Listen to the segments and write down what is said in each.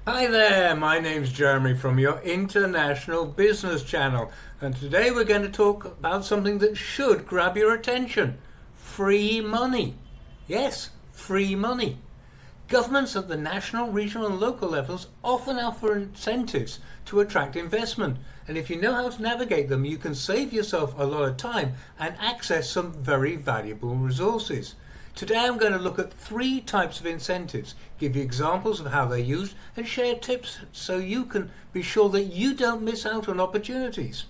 Hi there, my name's Jeremy from your International Business Channel, and today we're going to talk about something that should grab your attention. Free money. Yes, free money. Governments at the national, regional and local levels often offer incentives to attract investment, and if you know how to navigate them, you can save yourself a lot of time and access some very valuable resources. Today I'm going to look at 3 types of incentives, give you examples of how they're used and share tips so you can be sure that you don't miss out on opportunities.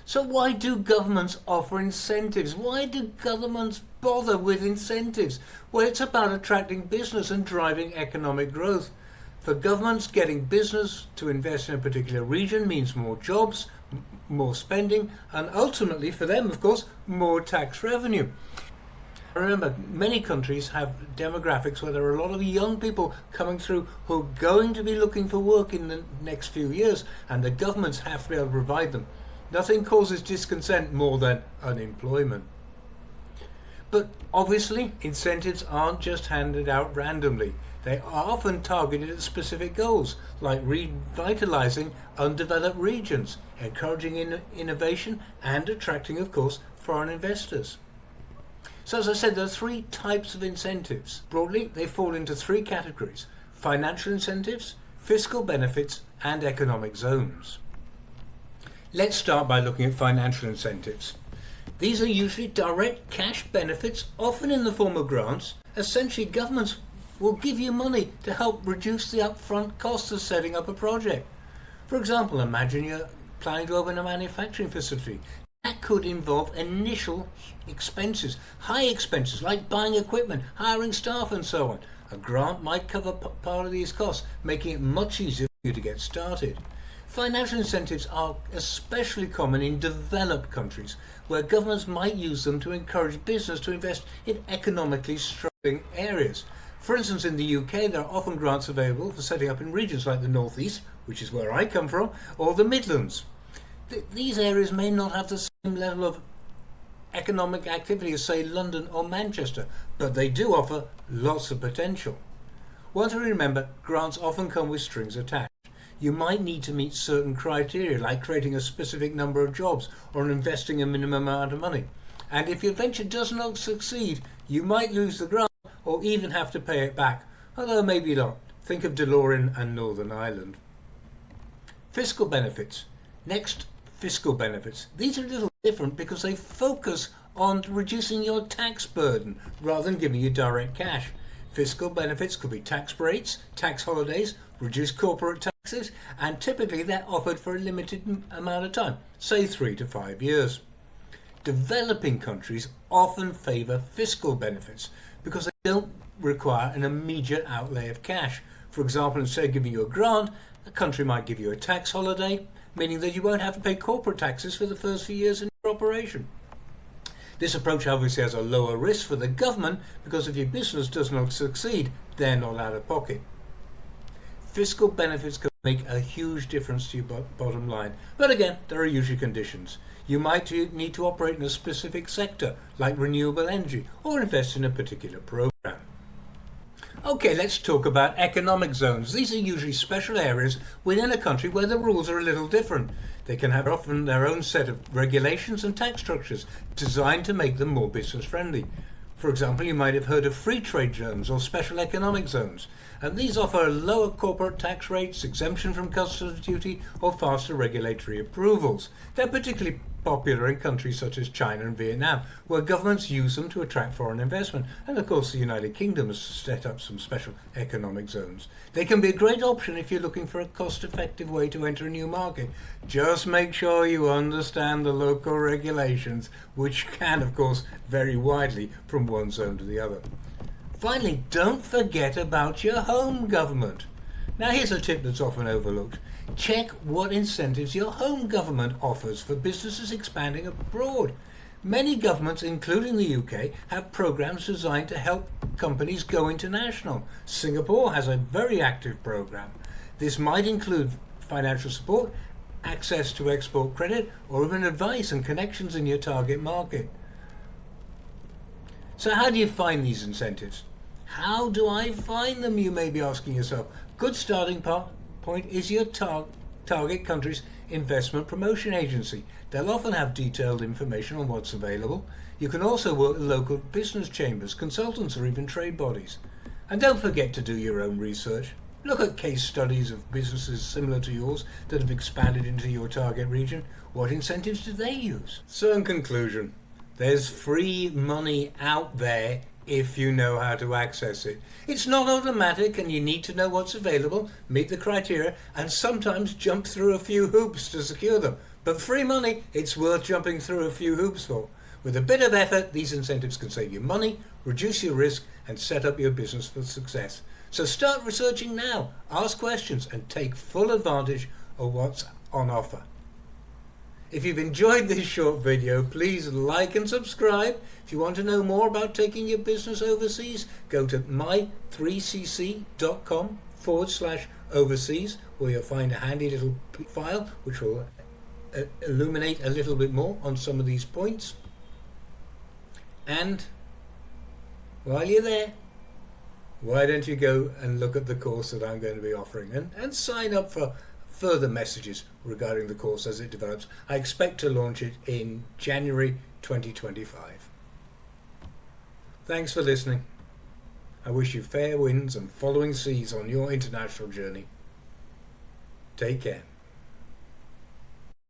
So why do governments offer incentives? Why do governments bother with incentives? Well, it's about attracting business and driving economic growth. For governments, getting business to invest in a particular region means more jobs, more spending, and ultimately for them, of course, more tax revenue. Remember, many countries have demographics where there are a lot of young people coming through who are going to be looking for work in the next few years, and the governments have to be able to provide them. Nothing causes discontent more than unemployment. But obviously, incentives aren't just handed out randomly. They are often targeted at specific goals, like revitalizing undeveloped regions, encouraging innovation, and attracting, of course, foreign investors. So as I said, there are 3 types of incentives. Broadly, they fall into 3 categories: financial incentives, fiscal benefits, and economic zones. Let's start by looking at financial incentives. These are usually direct cash benefits, often in the form of grants. Essentially, governments will give you money to help reduce the upfront costs of setting up a project. For example, imagine you're planning to open a manufacturing facility. That could involve initial expenses, high expenses like buying equipment, hiring staff and so on. A grant might cover part of these costs, making it much easier for you to get started. Financial incentives are especially common in developed countries, where governments might use them to encourage business to invest in economically struggling areas. For instance, in the UK, there are often grants available for setting up in regions like the North East, which is where I come from, or the Midlands. These areas may not have the same level of economic activity as, say, London or Manchester, but they do offer lots of potential. One thing to remember, grants often come with strings attached. You might need to meet certain criteria, like creating a specific number of jobs or investing a minimum amount of money. And if your venture does not succeed, you might lose the grant or even have to pay it back, although maybe not. Think of DeLorean and Northern Ireland. Fiscal benefits. Next, fiscal benefits. These are a little different because they focus on reducing your tax burden rather than giving you direct cash. Fiscal benefits could be tax breaks, tax holidays, reduced corporate taxes, and typically they're offered for a limited amount of time, say 3 to 5 years. Developing countries often favour fiscal benefits because they don't require an immediate outlay of cash. For example, instead of giving you a grant, a country might give you a tax holiday, meaning that you won't have to pay corporate taxes for the first few years in your operation. This approach obviously has a lower risk for the government because if your business does not succeed, they're not out of pocket. Fiscal benefits can make a huge difference to your bottom line, but again, there are usually conditions. You might need to operate in a specific sector, like renewable energy, or invest in a particular program. Okay, let's talk about economic zones. These are usually special areas within a country where the rules are a little different. They can have often their own set of regulations and tax structures designed to make them more business friendly. For example, you might have heard of free trade zones or special economic zones, and these offer lower corporate tax rates, exemption from customs duty, or faster regulatory approvals. They're particularly popular in countries such as China and Vietnam, where governments use them to attract foreign investment, and of course the United Kingdom has set up some special economic zones. They can be a great option if you're looking for a cost-effective way to enter a new market. Just make sure you understand the local regulations, which can of course vary widely from one zone to the other. Finally, don't forget about your home government. Now here's a tip that's often overlooked. Check what incentives your home government offers for businesses expanding abroad. Many governments, including the UK, have programs designed to help companies go international. Singapore has a very active program. This might include financial support, access to export credit, or even advice and connections in your target market. So how do you find these incentives? How do I find them, you may be asking yourself? Good starting point is your target country's investment promotion agency. They'll often have detailed information on what's available. You can also work with local business chambers, consultants, or even trade bodies. And don't forget to do your own research. Look at case studies of businesses similar to yours that have expanded into your target region. What incentives do they use? So in conclusion, there's free money out there if you know how to access it. It's not automatic and you need to know what's available, meet the criteria, and sometimes jump through a few hoops to secure them. But free money, it's worth jumping through a few hoops for. With a bit of effort, these incentives can save you money, reduce your risk, and set up your business for success. So start researching now, ask questions, and take full advantage of what's on offer. If you've enjoyed this short video, please like and subscribe. If you want to know more about taking your business overseas, go to my3cc.com/overseas, where you'll find a handy little file which will illuminate a little bit more on some of these points. And while you're there, why don't you go and look at the course that I'm going to be offering and sign up for further messages regarding the course as it develops. I expect to launch it in January 2025. Thanks for listening. I wish you fair winds and following seas on your international journey. Take care.